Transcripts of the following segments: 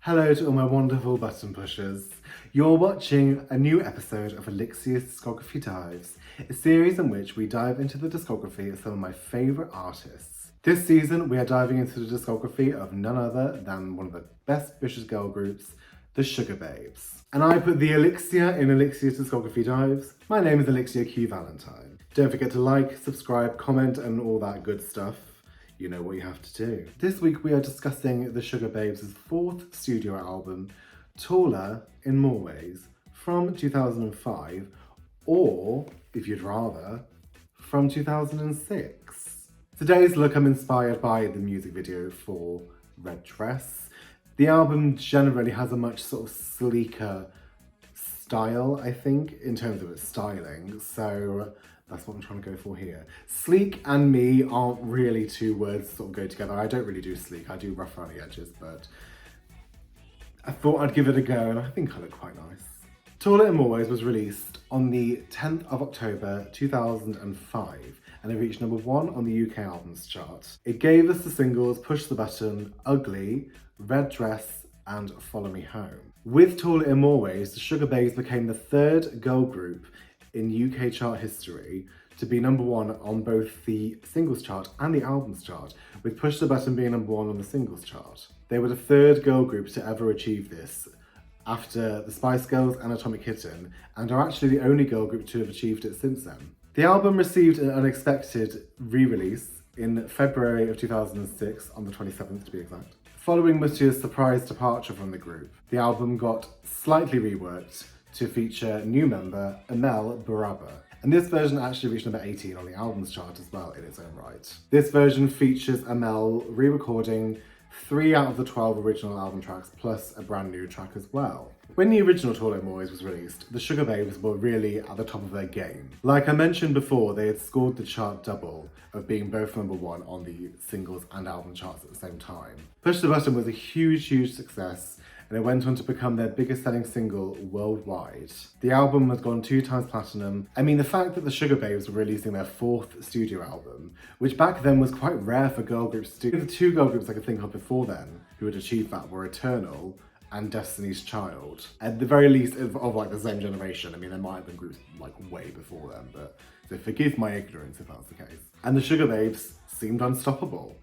Hello to all my wonderful button pushers. You're watching a new episode of ElliXia's Discography Dives, a series in which we dive into the discography of some of my favourite artists. This season we are diving into the discography of none other than one of the best ambitious girl groups, the Sugababes. And I put the ElliXia in ElliXia's Discography Dives. My name is ElliXia Q Valentine. Don't forget to like, subscribe, comment and all that good stuff. You know what you have to do. This week we are discussing the Sugababes' fourth studio album, Taller in More Ways, from 2005, or, if you'd rather, from 2006. Today's look I'm inspired by the music video for Red Dress. The album generally has a much sort of sleeker style, I think, in terms of its styling, so that's what I'm trying to go for here. Sleek and me aren't really two words that sort of go together. I don't really do sleek, I do rough around the edges, but I thought I'd give it a go and I think I look quite nice. Taller in More Ways was released on the 10th of October 2005 and it reached number 1 on the UK albums chart. It gave us the singles Push the Button, Ugly, Red Dress and Follow Me Home. With Taller in More Ways, the Sugababes became the third girl group in UK chart history to be number 1 on both the singles chart and the albums chart, with Push the Button being number 1 on the singles chart. They were the third girl group to ever achieve this, after the Spice Girls and Atomic Kitten, and are actually the only girl group to have achieved it since then. The album received an unexpected re-release in February of 2006, on the 27th to be exact. Following Mutia's surprise departure from the group, the album got slightly reworked to feature new member Amel Baraba. And this version actually reached number 18 on the albums chart as well in its own right. This version features Amel re-recording 3 out of the 12 original album tracks plus a brand new track as well. When the original Taller in More Ways was released, the Sugababes were really at the top of their game. Like I mentioned before, they had scored the chart double of being both number 1 on the singles and album charts at the same time. Push the Button was a huge success, and it went on to become their biggest selling single worldwide. The album has gone 2 times platinum. I mean, the fact that the Sugababes were releasing their 4th studio album, which back then was quite rare for girl groups to do. The 2 girl groups I could think of before then who had achieved that were Eternal and Destiny's Child. At the very least of like the same generation. I mean, there might have been groups like way before them, but so forgive my ignorance if that's the case. And the Sugababes seemed unstoppable.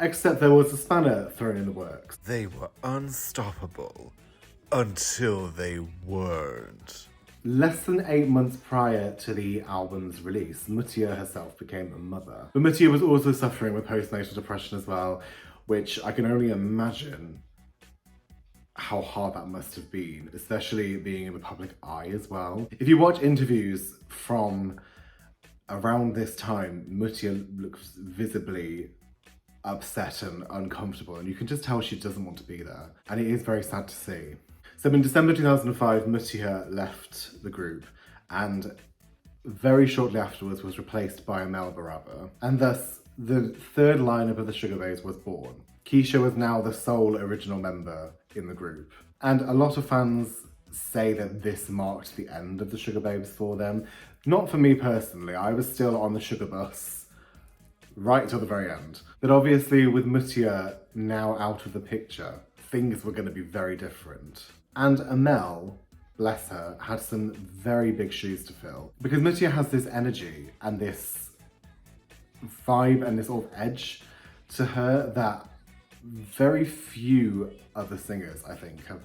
Except there was a spanner thrown in the works. They were unstoppable until they weren't. Less than 8 months prior to the album's release, Mutia herself became a mother. But Mutia was also suffering with postnatal depression as well, which I can only imagine how hard that must have been, especially being in the public eye as well. If you watch interviews from around this time, Mutia looks visibly upset and uncomfortable, and you can just tell she doesn't want to be there, and it is very sad to see. So in December 2005, Mutia left the group and very shortly afterwards was replaced by Amel Baraba, and thus the third lineup of the Sugababes was born. Keisha was now the sole original member in the group, and a lot of fans say that this marked the end of the Sugababes for them. Not for me personally, I was still on the Sugar bus right till the very end. But obviously with Mutia now out of the picture, things were going to be very different. And Amel, bless her, had some very big shoes to fill. Because Mutia has this energy and this vibe and this sort of edge to her that very few other singers, I think, have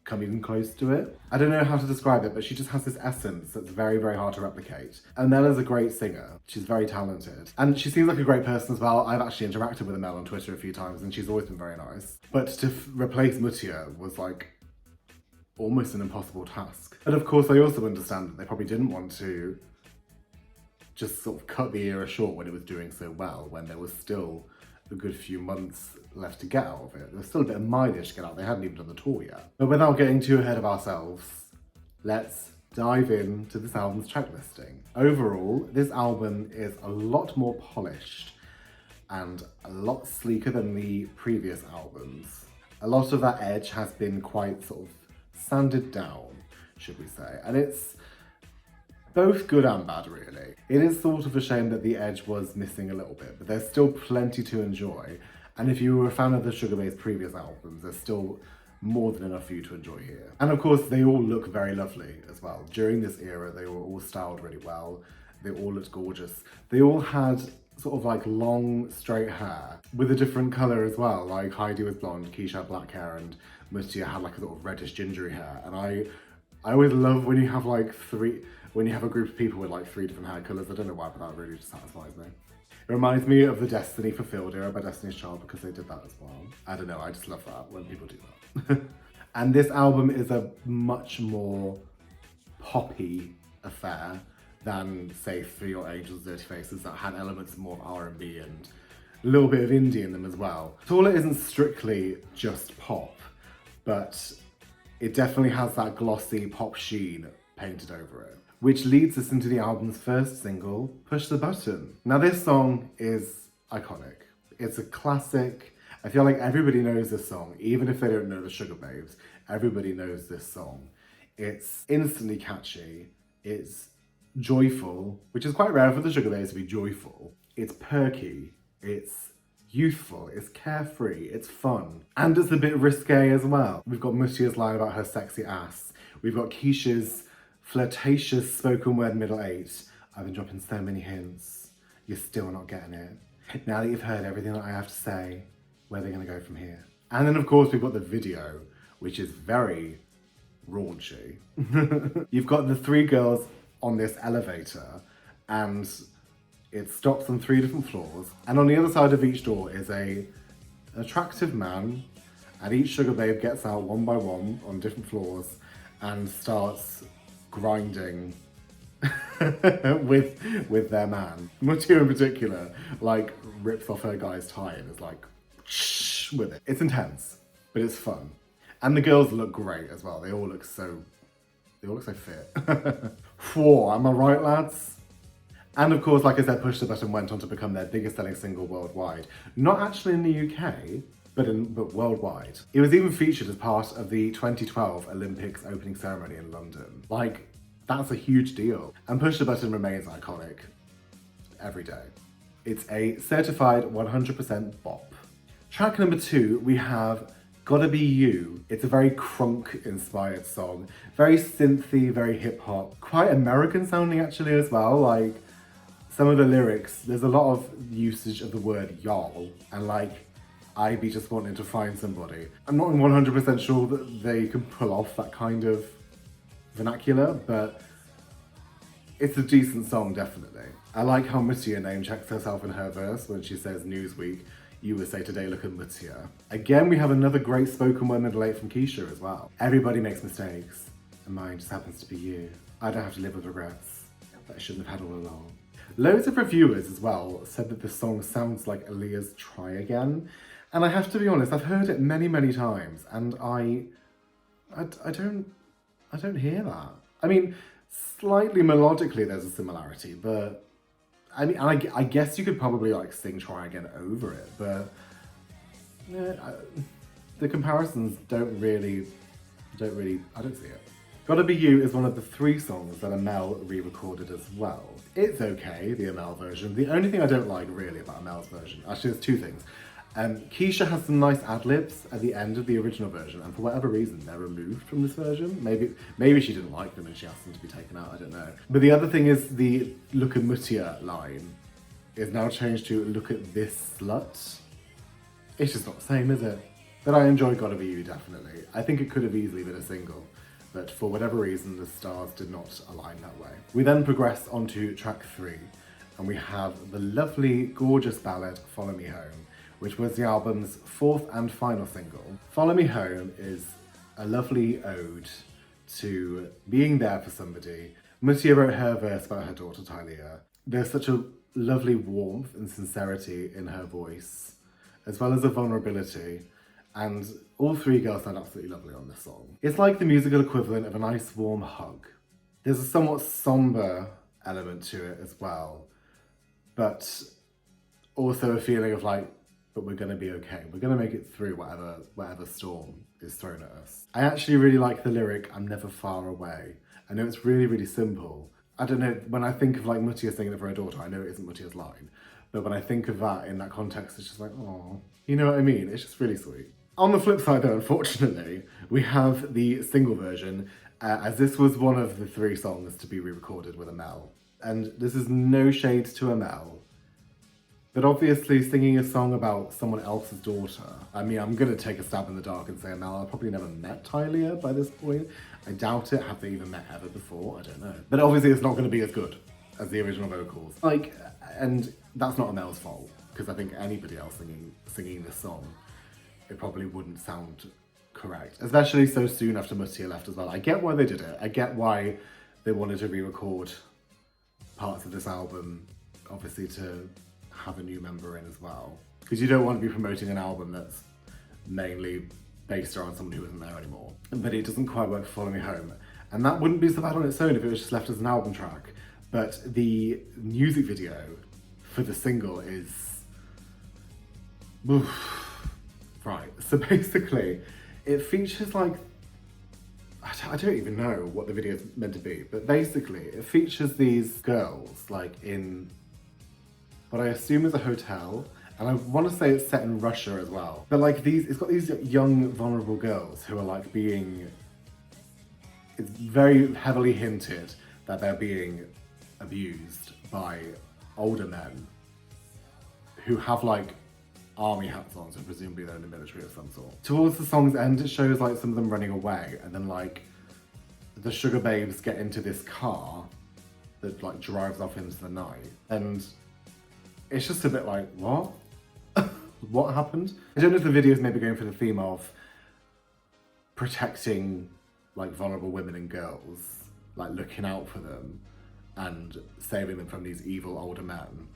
come even close to it. I don't know how to describe it, but she just has this essence that's very hard to replicate. Amel is a great singer. She's very talented. And she seems like a great person as well. I've actually interacted with Amel on Twitter a few times and she's always been very nice. But to replace Mutia was like almost an impossible task. But of course, I also understand that they probably didn't want to just sort of cut the era short when it was doing so well, when there was still a good few months left to get out of it. There's still a bit of mileage to get out. They hadn't even done the tour yet. But without getting too ahead of ourselves, let's dive into this album's track listing. Overall, this album is a lot more polished and a lot sleeker than the previous albums. A lot of that edge has been quite sort of sanded down, should we say. And it's both good and bad, really. It is sort of a shame that the edge was missing a little bit, but there's still plenty to enjoy. And if you were a fan of the Sugababes' previous albums, there's still more than enough for you to enjoy here. And of course, they all look very lovely as well. During this era, they were all styled really well. They all looked gorgeous. They all had sort of like long, straight hair with a different colour as well. Like Heidi was blonde, Keisha had black hair, and Mutia had like a sort of reddish, gingery hair. And I always love when you have like when you have a group of people with like 3 different hair colours. I don't know why, but that really just satisfies me. It reminds me of the Destiny Fulfilled era by Destiny's Child because they did that as well. I don't know, I just love that when people do that. And this album is a much more poppy affair than, say, For Your Angels, Dirty Faces, that had elements more of R&B and a little bit of indie in them as well. Taller isn't strictly just pop, but it definitely has that glossy pop sheen painted over it, which leads us into the album's first single, Push the Button. Now this song is iconic. It's a classic. I feel like everybody knows this song, even if they don't know the Sugababes. Everybody knows this song. It's instantly catchy. It's joyful, which is quite rare for the Sugababes to be joyful. It's perky. It's youthful. It's carefree. It's fun. And it's a bit risque as well. We've got Mutia's line about her sexy ass. We've got Keisha's flirtatious spoken word middle eight. I've been dropping so many hints. You're still not getting it. Now that you've heard everything that I have to say, where are they going to go from here? And then of course we've got the video, which is very raunchy. You've got the 3 girls on this elevator and it stops on 3 different floors. And on the other side of each door is an attractive man, and each Sugababe gets out one by one on different floors and starts grinding with their man. Mutia in particular, like, rips off her guy's tie and is like, shh, with it. It's intense, but it's fun. And the girls look great as well. They all look so fit. Whoa, am I right, lads? And of course, like I said, Push the Button went on to become their biggest selling single worldwide. Not actually in the UK, but worldwide. It was even featured as part of the 2012 Olympics opening ceremony in London. Like, that's a huge deal. And Push the Button remains iconic every day. It's a certified 100% bop. Track number 2, we have Gotta Be You. It's a very crunk-inspired song. Very synthy, very hip-hop. Quite American sounding actually as well. Like, some of the lyrics, there's a lot of usage of the word y'all, and like, I be just wanting to find somebody. I'm not 100% sure that they can pull off that kind of vernacular, but it's a decent song, definitely. I like how Mutia name checks herself in her verse when she says Newsweek, you would say today look at Mutia. Again, we have another great spoken word middle eight from Keisha as well. Everybody makes mistakes, and mine just happens to be you. I don't have to live with regrets that I shouldn't have had all along. Loads of reviewers as well said that the song sounds like ElliXia's Try Again. And I have to be honest, I've heard it many, many times, and I don't hear that. I mean, slightly melodically there's a similarity, but I mean, I guess you could probably like sing Try Again over it, but the comparisons don't really, I don't see it. Gotta Be You is one of the 3 songs that Amel re-recorded as well. It's okay, the Amel version. The only thing I don't like really about Amel's version, actually there's 2 things. Keisha has some nice ad-libs at the end of the original version, and for whatever reason they're removed from this version. Maybe she didn't like them and she asked them to be taken out, I don't know. But the other thing is the look at Mutia line is now changed to look at this slut. It's just not the same, is it? But I enjoy Gotta Be You, definitely. I think it could have easily been a single, but for whatever reason the stars did not align that way. We then progress onto track 3, and we have the lovely, gorgeous ballad Follow Me Home, which was the album's 4th and final single. Follow Me Home is a lovely ode to being there for somebody. Mutia wrote her verse about her daughter Tylia. There's such a lovely warmth and sincerity in her voice, as well as a vulnerability, and all 3 girls sound absolutely lovely on this song. It's like the musical equivalent of a nice warm hug. There's a somewhat somber element to it as well, but also a feeling of like, but we're gonna be okay. We're gonna make it through whatever storm is thrown at us. I actually really like the lyric, I'm never far away. I know it's really, really simple. I don't know, when I think of like Mutia singing it for her daughter, I know it isn't Mutia's line, But when I think of that in that context, it's just like, oh, you know what I mean? It's just really sweet. On the flip side though, unfortunately, we have the single version, as this was one of the 3 songs to be re-recorded with Amel. And this is no shade to Amel, but obviously singing a song about someone else's daughter. I mean, I'm gonna take a stab in the dark and say Amel, I've probably never met Tylia by this point. I doubt it. Have they even met ever before? I don't know. But obviously it's not gonna be as good as the original vocals. Like, and that's not Amel's fault, because I think anybody else singing this song, it probably wouldn't sound correct, especially so soon after Mutia left as well. I get why they did it. I get why they wanted to re-record parts of this album, obviously to have a new member in as well, because you don't want to be promoting an album that's mainly based around someone who isn't there anymore. But it doesn't quite work for Follow Me Home, and that wouldn't be so bad on its own if it was just left as an album track. But the music video for the single is... oof. Right, so basically, it features like, I don't even know what the video is meant to be, but basically it features these girls like in what I assume is a hotel, and I want to say it's set in Russia as well. But like it's got these young vulnerable girls who are like being, it's very heavily hinted that they're being abused by older men who have like army hats on, so presumably they're in the military of some sort. Towards the song's end, it shows like some of them running away, and then like the Sugababes get into this car that like drives off into the night, and it's just a bit like, what? What happened? I don't know if the video is maybe going for the theme of protecting like vulnerable women and girls, like looking out for them and saving them from these evil older men,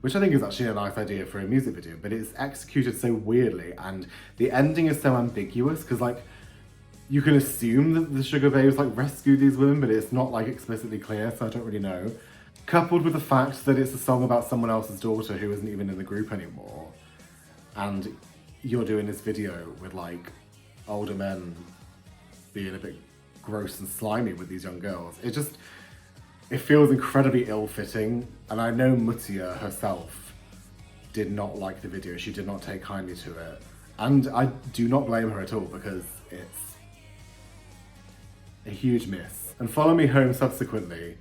which I think is actually a nice idea for a music video, but it's executed so weirdly, and the ending is so ambiguous, because like, you can assume that the Sugababes like rescue these women, but it's not like explicitly clear, so I don't really know. Coupled with the fact that it's a song about someone else's daughter who isn't even in the group anymore, and you're doing this video with like older men being a bit gross and slimy with these young girls, it feels incredibly ill-fitting, and I know Mutia herself did not like the video. She did not take kindly to it, and I do not blame her at all, because it's a huge miss. And Follow Me Home subsequently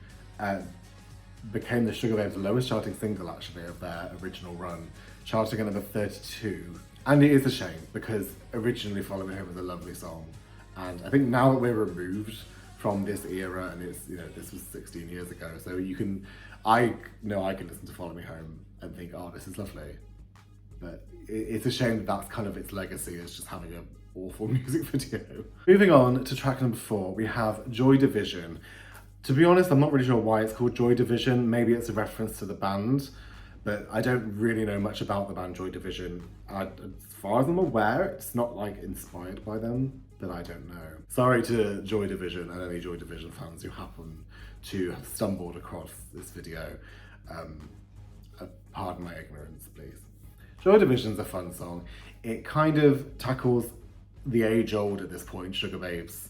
became the Sugababes' lowest charting single actually of their original run, charting at number 32. And it is a shame, because originally Follow Me Home was a lovely song, and I think now that we're removed from this era, and it's, you know, this was 16 years ago, so I know I can listen to Follow Me Home and think, oh, this is lovely. But it's a shame that that's kind of its legacy, is just having an awful music video. Moving on to track number 4, we have Joy Division. To be honest, I'm not really sure why it's called Joy Division. Maybe it's a reference to the band, but I don't really know much about the band Joy Division. As far as I'm aware, it's not like inspired by them, but I don't know. Sorry to Joy Division and any Joy Division fans who happen to have stumbled across this video. Pardon my ignorance, please. Joy Division's a fun song. It kind of tackles the age-old, at this point, Sugababes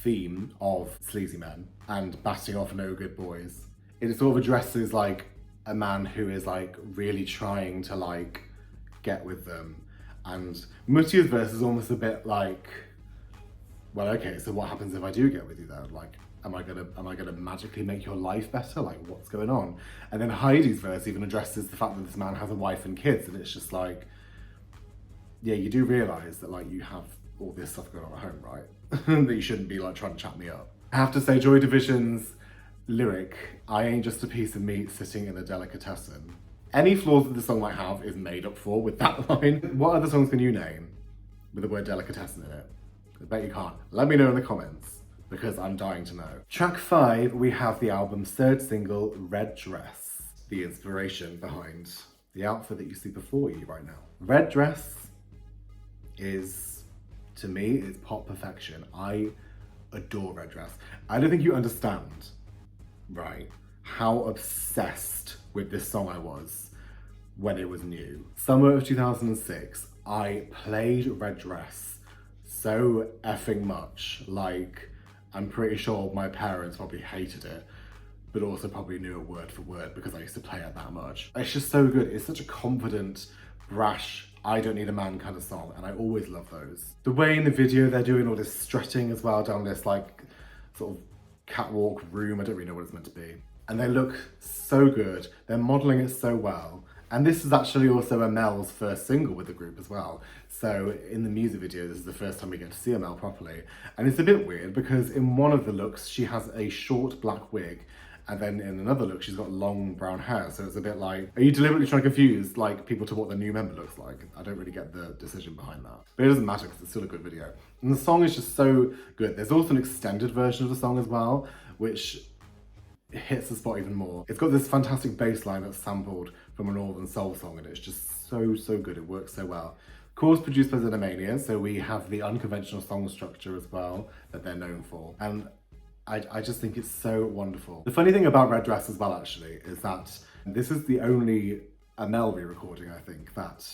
theme of sleazy men and batting off no good boys. It sort of addresses like a man who is like really trying to like get with them, and Mutia's verse is almost a bit like, well, okay, so what happens if I do get with you then? Like, am I gonna magically make your life better? Like, what's going on? And then Heidi's verse even addresses the fact that this man has a wife and kids, and it's just like, yeah, you do realise that like you have all this stuff going on at home, right? That you shouldn't be like trying to chat me up. I have to say, Joy Division's lyric, I ain't just a piece of meat sitting in a delicatessen. Any flaws that the song might have is made up for with that line. What other songs can you name with the word delicatessen in it? I bet you can't. Let me know in the comments, because I'm dying to know. Track 5, we have the album's 3rd single, Red Dress, the inspiration behind the outfit that you see before you right now. Red Dress is, to me, it's pop perfection. I adore Red Dress. I don't think you understand, right, how obsessed with this song I was when it was new. Summer of 2006, I played Red Dress so effing much, like, I'm pretty sure my parents probably hated it. but also probably knew it word for word because I used to play it that much. It's just so good. It's such a confident, brash, I don't need a man kind of song, and I always love those. The way in the video they're doing all this strutting as well down this like sort of catwalk room, I don't really know what it's meant to be. And they look so good. They're modeling it so well. And this is actually also Amel's first single with the group as well. So in the music video, this is the first time we get to see Amel properly. And it's a bit weird because in one of the looks, she has a short black wig. And then in another look, she's got long brown hair. So it's a bit like, are you deliberately trying to confuse like people to what the new member looks like? I don't really get the decision behind that. But it doesn't matter because it's still a good video. And the song is just so good. There's also an extended version of the song as well, which hits the spot even more. It's got this fantastic bass line that's sampled from a Northern Soul song, and it's just so good. It works so well. Of course, produced by Xenomania, so we have the unconventional song structure as well that they're known for. And I just think it's so wonderful. The funny thing about Red Dress as well, actually, is that this is the only Amel re-recording, I think, that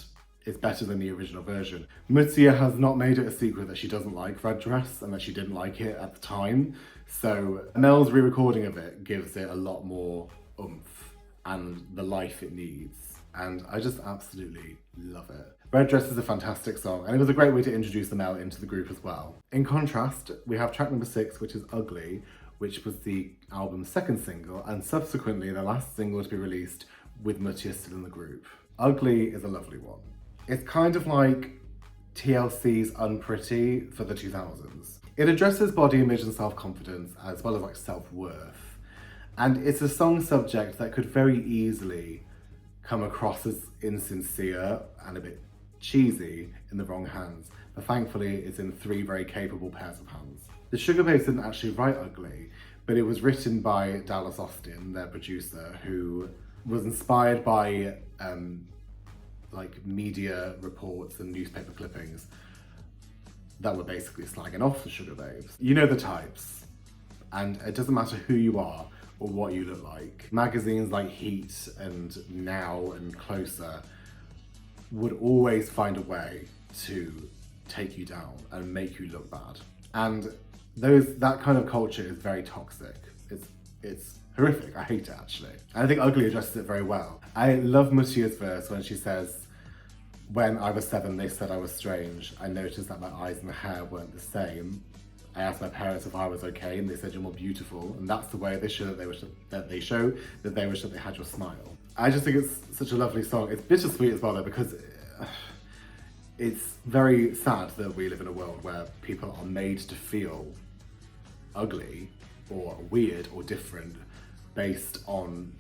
is better than the original version. Mutia has not made it a secret that she doesn't like Red Dress and that she didn't like it at the time. So Amel's re-recording of it gives it a lot more oomph and the life it needs. And I just absolutely love it. Red Dress is a fantastic song, and it was a great way to introduce Amel into the group as well. In contrast, we have track number 6, which is Ugly, which was the album's second single, and subsequently the last single to be released with Mutia still in the group. Ugly is a lovely one. It's kind of like TLC's Unpretty for the 2000s. It addresses body image and self-confidence as well as like self-worth. And it's a song subject that could very easily come across as insincere and a bit cheesy in the wrong hands. But thankfully it's in 3 very capable pairs of hands. The Sugababes didn't actually write Ugly, but it was written by Dallas Austin, their producer, who was inspired by like media reports and newspaper clippings that were basically slagging off the Sugababes. You know the types, and it doesn't matter who you are or what you look like. Magazines like Heat and Now and Closer would always find a way to take you down and make you look bad. And that kind of culture is very toxic. It's horrific. I hate it, actually. And I think Ugly addresses it very well. I love Mutia's verse when she says, "When I was 7, they said I was strange. I noticed that my eyes and hair weren't the same. I asked my parents if I was okay, and they said you're more beautiful. And that's the way they show that they wish that they had your smile." I just think it's such a lovely song. It's bittersweet as well, though, because it's very sad that we live in a world where people are made to feel ugly or weird or different based on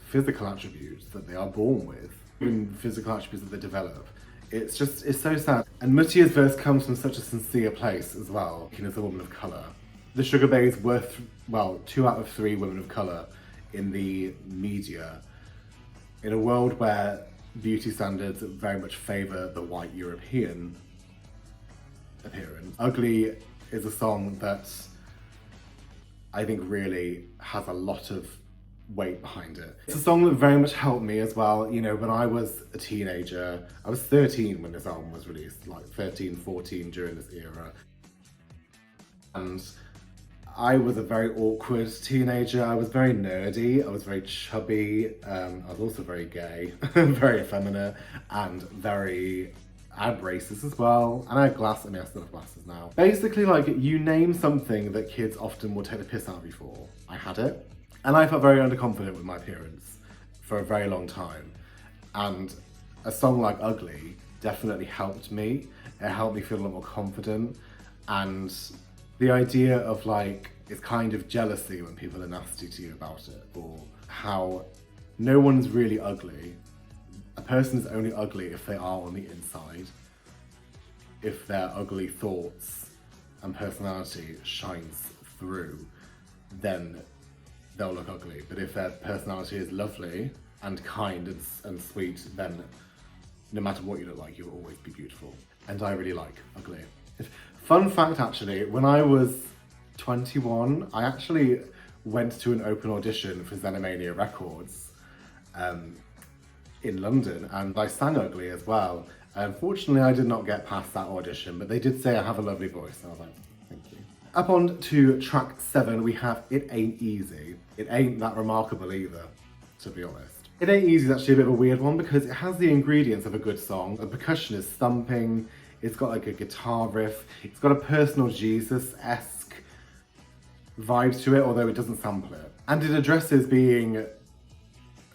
physical attributes that they are born with, and physical attributes that they develop. It's so sad. And Mutia's verse comes from such a sincere place as well, as a woman of colour. The Sugababes were, 2 out of 3 women of colour in the media, in a world where beauty standards very much favour the white European appearance. Ugly is a song that I think really has a lot of weight behind it. It's a song that very much helped me as well. You know, when I was a teenager, I was 13 when this album was released, like 13, 14 during this era. And I was a very awkward teenager. I was very nerdy, I was very chubby, I was also very gay, very effeminate, and very racist as well. And I had glasses, I still have glasses now. Basically, like, you name something that kids often will take the piss out of you for, I had it. And I felt very underconfident with my appearance for a very long time. And a song like Ugly definitely helped me. It helped me feel a lot more confident. And the idea of like, it's kind of jealousy when people are nasty to you about it, or how no one's really ugly. A person's only ugly if they are on the inside. If their ugly thoughts and personality shines through, then they'll look ugly. But if their personality is lovely and kind and sweet, then no matter what you look like, you'll always be beautiful. And I really like Ugly. Fun fact, actually, when I was 21, I actually went to an open audition for Xenomania Records in London, and I sang Ugly as well. Unfortunately, I did not get past that audition, but they did say I have a lovely voice, and I was like, thank you. Up on to track 7, we have It Ain't Easy. It ain't that remarkable either, to be honest. It Ain't Easy is actually a bit of a weird one because it has the ingredients of a good song. The percussion is thumping, it's got like a guitar riff, it's got a Personal Jesus-esque vibe to it, although it doesn't sample it. And it addresses being a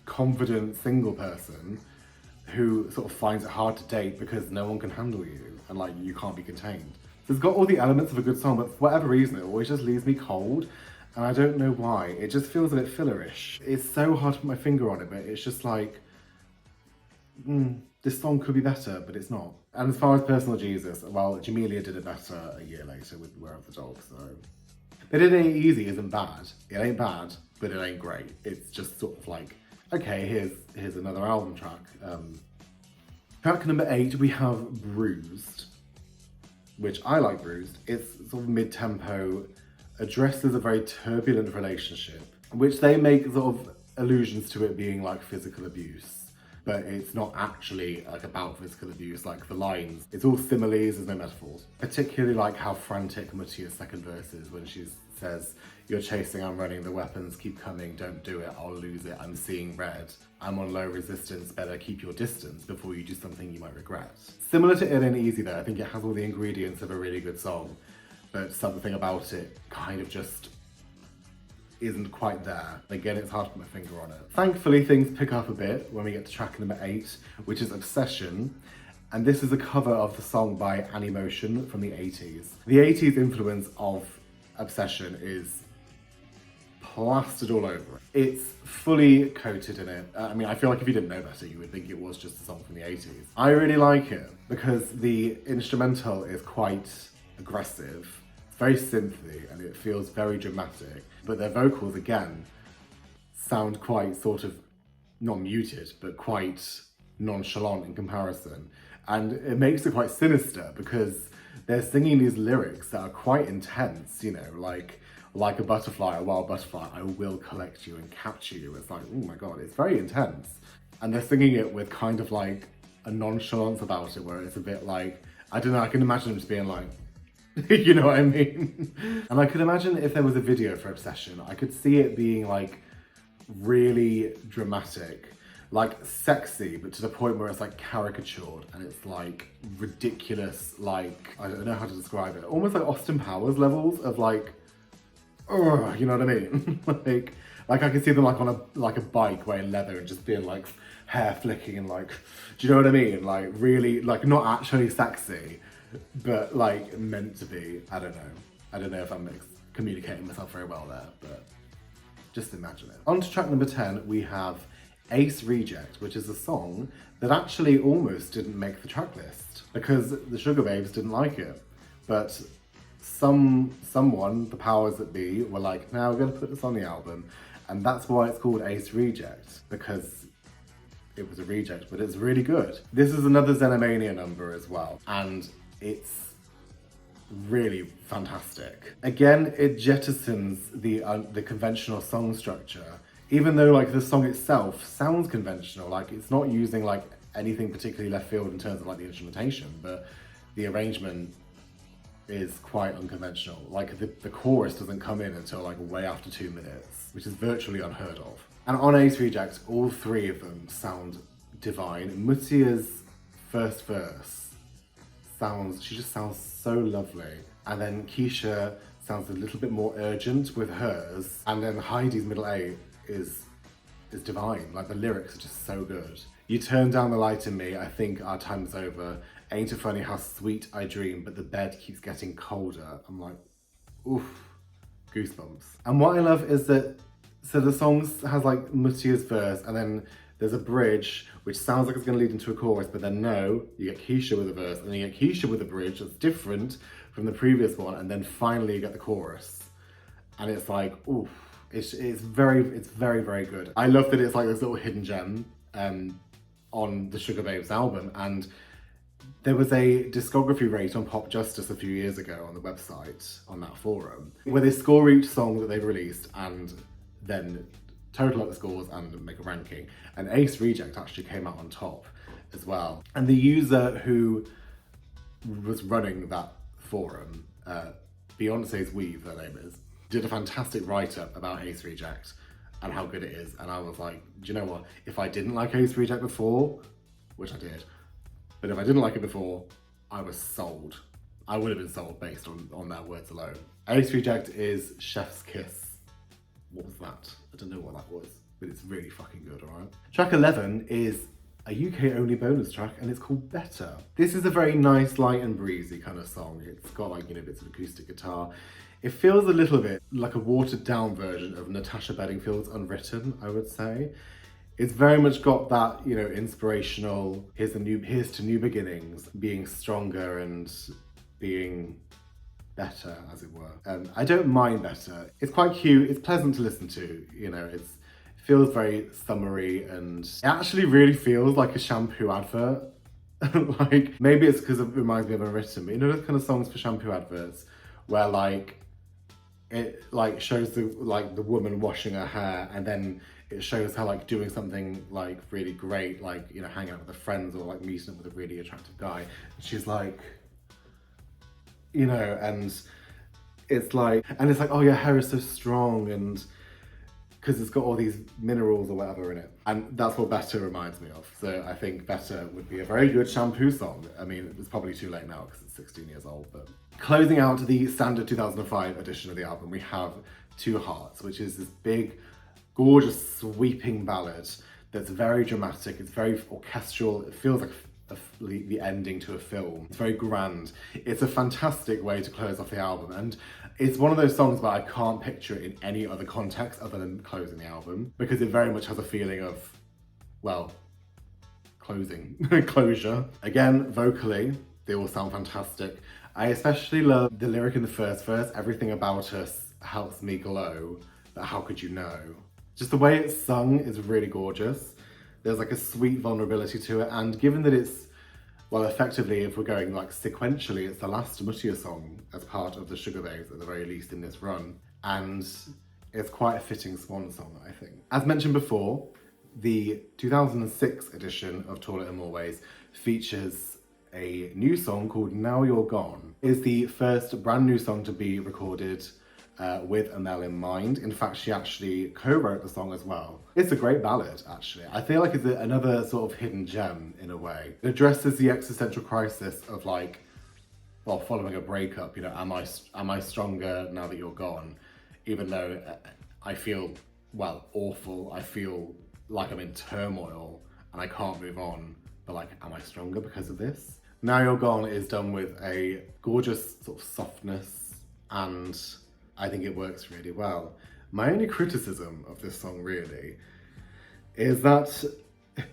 confident single person who sort of finds it hard to date because no one can handle you and like you can't be contained. So it's got all the elements of a good song, but for whatever reason it always just leaves me cold, and I don't know why. It just feels a bit fillerish. It's so hard to put my finger on it, but it's just like, this song could be better, but it's not. And as far as Personal Jesus, well, Jamelia did it better a year later with Where Are the Dogs, so. But It Ain't Easy isn't bad. It ain't bad, but it ain't great. It's just sort of like, okay, here's another album track. Track number 8, we have Bruised, which I like Bruised. It's sort of mid-tempo, addresses a very turbulent relationship, which they make sort of allusions to it being like physical abuse, but it's not actually like about physical abuse, like the lines. It's all similes, there's no metaphors. Particularly like how frantic Mutia's second verse is when she says, "You're chasing, I'm running, the weapons keep coming, don't do it, I'll lose it, I'm seeing red. I'm on low resistance, better keep your distance before you do something you might regret." Similar to It Ain't Easy though, I think it has all the ingredients of a really good song, but something about it kind of just isn't quite there. Again, it's hard to put my finger on it. Thankfully, things pick up a bit when we get to track number 8, which is Obsession. And this is a cover of the song by Animotion from the 80s. The 80s influence of Obsession is plastered all over it. It's fully coated in it. I mean, I feel like if you didn't know better, you would think it was just a song from the 80s. I really like it because the instrumental is quite aggressive. It's very synthy and it feels very dramatic. But their vocals, again, sound quite sort of, not muted, but quite nonchalant in comparison. And it makes it quite sinister because they're singing these lyrics that are quite intense, you know, like a butterfly, a wild butterfly, I will collect you and capture you. It's like, oh my God, it's very intense. And they're singing it with kind of like a nonchalance about it where it's a bit like, I don't know, I can imagine them just being like, you know what I mean? And I could imagine if there was a video for Obsession, I could see it being like really dramatic, like sexy, but to the point where it's like caricatured and it's like ridiculous, like, I don't know how to describe it, almost like Austin Powers levels of like, oh, you know what I mean? like I could see them like on a bike wearing leather and just being like hair flicking and like, do you know what I mean? Like really, like not actually sexy, but like meant to be. I don't know if I'm communicating myself very well there, but just imagine it. On to track number 10, we have Ace Reject, which is a song that actually almost didn't make the track list because the Sugababes didn't like it. But someone, the powers that be, were like, now we're gonna put this on the album. And that's why it's called Ace Reject, because it was a reject, but it's really good. This is another Xenomania number as well, and it's really fantastic. Again, it jettisons the conventional song structure, even though like the song itself sounds conventional, like it's not using like anything particularly left field in terms of like the instrumentation, but the arrangement is quite unconventional. Like the chorus doesn't come in until like way after 2 minutes, which is virtually unheard of. And on Ace Reject, all 3 of them sound divine. Mutia's first verse she just sounds so lovely. And then Keisha sounds a little bit more urgent with hers. And then Heidi's middle 8 is divine. Like the lyrics are just so good. You turn down the light in me, I think our time's over. Ain't it funny how sweet I dream, but the bed keeps getting colder. I'm like, oof, goosebumps. And what I love is that, so the song has like Mutia's verse and then there's a bridge which sounds like it's gonna lead into a chorus, but then no, you get Keisha with a verse and then you get Keisha with a bridge that's different from the previous one, and then finally you get the chorus. And it's like, oof, it's very, very good. I love that it's like this little hidden gem on the Sugababes album, and there was a discography rate on Pop Justice a few years ago on the website, on that forum, where they score each song that they've released and then total up the scores and make a ranking. And Ace Reject actually came out on top as well. And the user who was running that forum Beyonce's Weave, her name is, did a fantastic write-up about Ace Reject and how good it is. And I was like, do you know what? If I didn't like Ace Reject before, which I did, but if I didn't like it before, I was sold. I would have been sold based on their words alone. Ace Reject is Chef's Kiss. What was that? I don't know what that was, but it's really fucking good, alright? Track 11 is a UK only bonus track and it's called Better. This is a very nice, light and breezy kind of song. It's got like, you know, bits of acoustic guitar. It feels a little bit like a watered down version of Natasha Bedingfield's Unwritten, I would say. It's very much got that, you know, inspirational, here's to new beginnings, being stronger and being better, as it were. I don't mind Better. It's quite cute, it's pleasant to listen to, you know, it feels very summery and it actually really feels like a shampoo advert. Like, maybe it's because it reminds me of Unwritten, but you know those kind of songs for shampoo adverts where like, it like shows the woman washing her hair and then it shows her like doing something like really great, like, you know, hanging out with her friends or like meeting up with a really attractive guy. And she's like, you know, and it's like, oh, your hair is so strong, and because it's got all these minerals or whatever in it. And that's what Better reminds me of. So I think Better would be a very good shampoo song. I mean, it's probably too late now because it's 16 years old, but. Closing out the standard 2005 edition of the album, we have Two Hearts, which is this big, gorgeous, sweeping ballad that's very dramatic, it's very orchestral, it feels like the ending to a film. It's very grand. It's a fantastic way to close off the album, and it's one of those songs that I can't picture it in any other context other than closing the album, because it very much has a feeling of, well, closure. Again, vocally, they all sound fantastic. I especially love the lyric in the first verse, everything about us helps me glow, but how could you know? Just the way it's sung is really gorgeous. There's like a sweet vulnerability to it, and given that it's, well, effectively, if we're going like sequentially, it's the last Muttier song as part of the Sugababes at the very least in this run, and it's quite a fitting swan song, I think. As mentioned before, the 2006 edition of Taller in More Ways features a new song called Now You're Gone. It's the first brand new song to be recorded with Amel in mind. In fact, she actually co-wrote the song as well. It's a great ballad, actually. I feel like it's another sort of hidden gem in a way. It addresses the existential crisis of like, well, following a breakup, you know, am I stronger now that you're gone? Even though I feel, well, awful, I feel like I'm in turmoil and I can't move on, but like, am I stronger because of this? Now You're Gone is done with a gorgeous sort of softness, and I think it works really well. My only criticism of this song really is that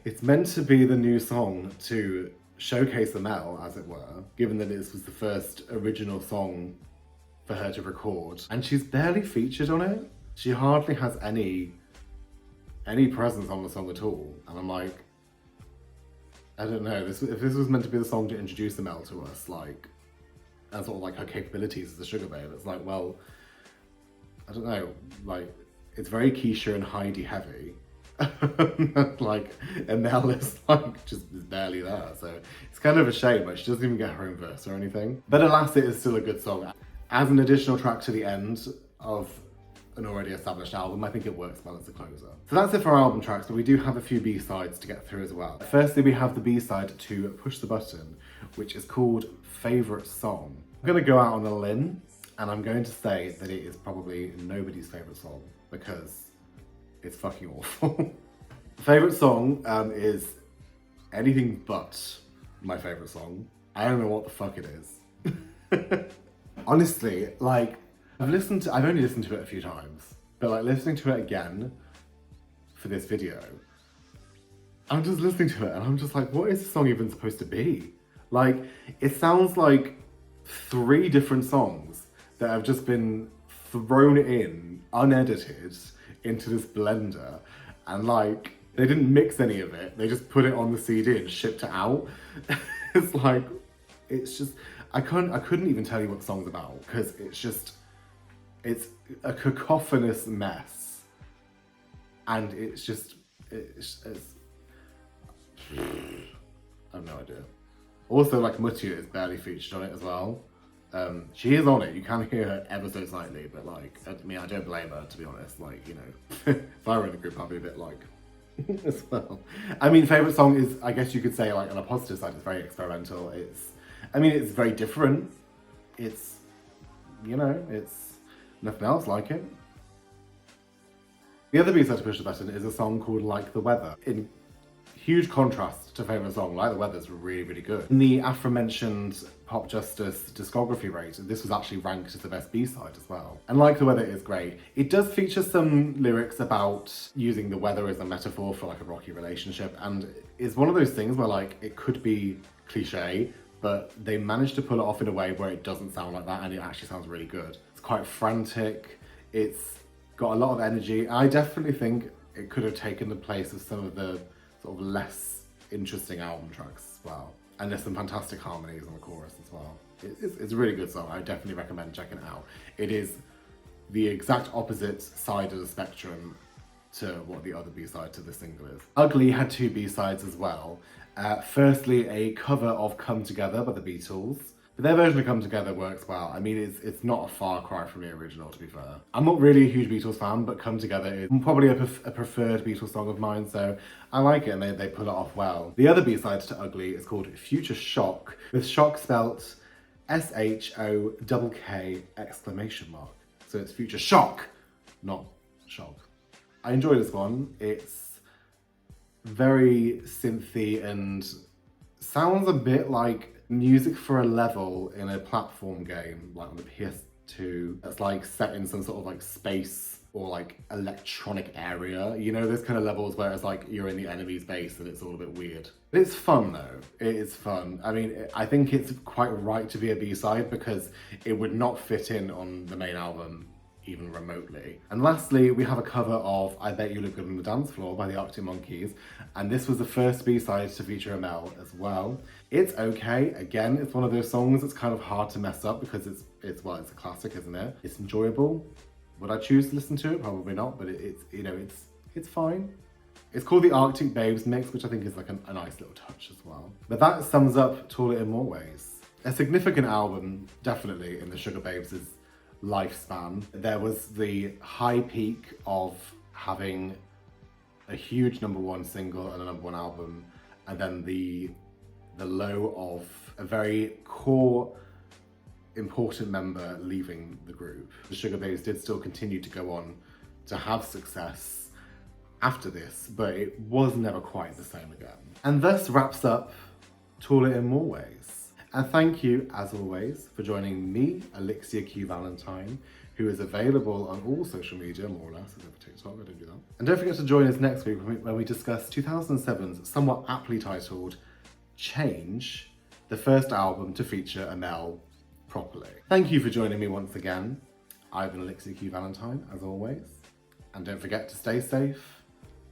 it's meant to be the new song to showcase Amel, as it were, given that this was the first original song for her to record, and she's barely featured on it. She hardly has any presence on the song at all, and I'm like, I don't know, if this was meant to be the song to introduce Amel to us, like, and sort of like her capabilities as a sugar babe, it's like, well, I don't know, like, it's very Keisha and Heidi heavy. Like, Amel is like, just barely there, so it's kind of a shame, like, she doesn't even get her own verse or anything. But alas, it is still a good song. As an additional track to the end of an already established album, I think it works well as a closer. So that's it for our album tracks, but we do have a few B-sides to get through as well. Firstly, we have the B-side to Push the Button, which is called Favourite Song. I'm gonna go out on a limb, and I'm going to say that it is probably nobody's favourite song, because it's fucking awful. Favourite song is anything but my favourite song. I don't know what the fuck it is. Honestly, like, I've only listened to it a few times, but like listening to it again for this video, I'm just listening to it and I'm just like, what is this song even supposed to be? Like, it sounds like 3 different songs that have just been thrown in, unedited, into this blender, and like, they didn't mix any of it, they just put it on the CD and shipped it out. It's like, it's just, I couldn't even tell you what the song's about, because it's a cacophonous mess, and it's I have no idea. Also, like, Muttier is barely featured on it as well. She is on it. You can hear her ever so slightly, but like, I mean, I don't blame her, to be honest. Like, you know, if I were in the group, I'd be a bit like, as well. I mean, favourite song is, I guess you could say, like, on a positive side, it's very experimental. I mean, it's very different. It's, you know, it's nothing else like it. The other B-side to Push the Button is a song called Like the Weather. In huge contrast to favourite song, Like the Weather's really, really good. In the aforementioned Pop Justice discography rate, this was actually ranked as the best B-side as well. And Like the Weather is great. It does feature some lyrics about using the weather as a metaphor for like a rocky relationship, and it's one of those things where like it could be cliche, but they managed to pull it off in a way where it doesn't sound like that and it actually sounds really good. It's quite frantic, it's got a lot of energy. I definitely think it could have taken the place of some of the sort of less interesting album tracks as well. And there's some fantastic harmonies on the chorus as well. It's a really good song. I definitely recommend checking it out. It is the exact opposite side of the spectrum to what the other B-side to the single is. Ugly had two B-sides as well. Firstly, a cover of Come Together by the Beatles. But their version of Come Together works well. I mean, it's not a far cry from the original, to be fair. I'm not really a huge Beatles fan, but Come Together is probably a preferred Beatles song of mine, so I like it and they pull it off well. The other B-side to Ugly is called Future Shock, with shock spelt SHOKK exclamation mark. So it's Future Shock, not shock. I enjoy this one. It's very synthy and sounds a bit like music for a level in a platform game, like on the PS2, that's like set in some sort of like space or like electronic area. You know, those kind of levels where it's like you're in the enemy's base and it's all a bit weird. But it's fun though, it is fun. I mean, I think it's quite right to be a B-side because it would not fit in on the main album even remotely. And lastly, we have a cover of I Bet You Look Good on the Dance Floor by the Arctic Monkeys, and this was the first B-side to feature a Mel as well. It's okay. Again, it's one of those songs that's kind of hard to mess up because it's a classic, isn't it? It's enjoyable. Would I choose to listen to it? Probably not, but it's fine. It's called the Arctic Babes mix, which I think is like a nice little touch as well. But that sums up Tall It in More Ways. A significant album, definitely, in the Sugababes' lifespan. There was the high peak of having a huge #1 single and a #1 album, and then the low of a very core important member leaving the group. The Sugababes did still continue to go on to have success after this, but it was never quite the same again. And thus wraps up Tall It in More Ways. And thank you, as always, for joining me, ElliXia Q Valentine, who is available on all social media, more or less, except for TikTok, I don't do that. And don't forget to join us next week when we discuss 2007's somewhat aptly titled Change, the first album to feature a Mel properly. Thank you for joining me once again. I've been ElliXia Q Valentine, as always. And don't forget to stay safe,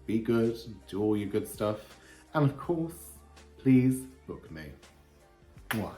be good, do all your good stuff, and of course, please book me. Mwah.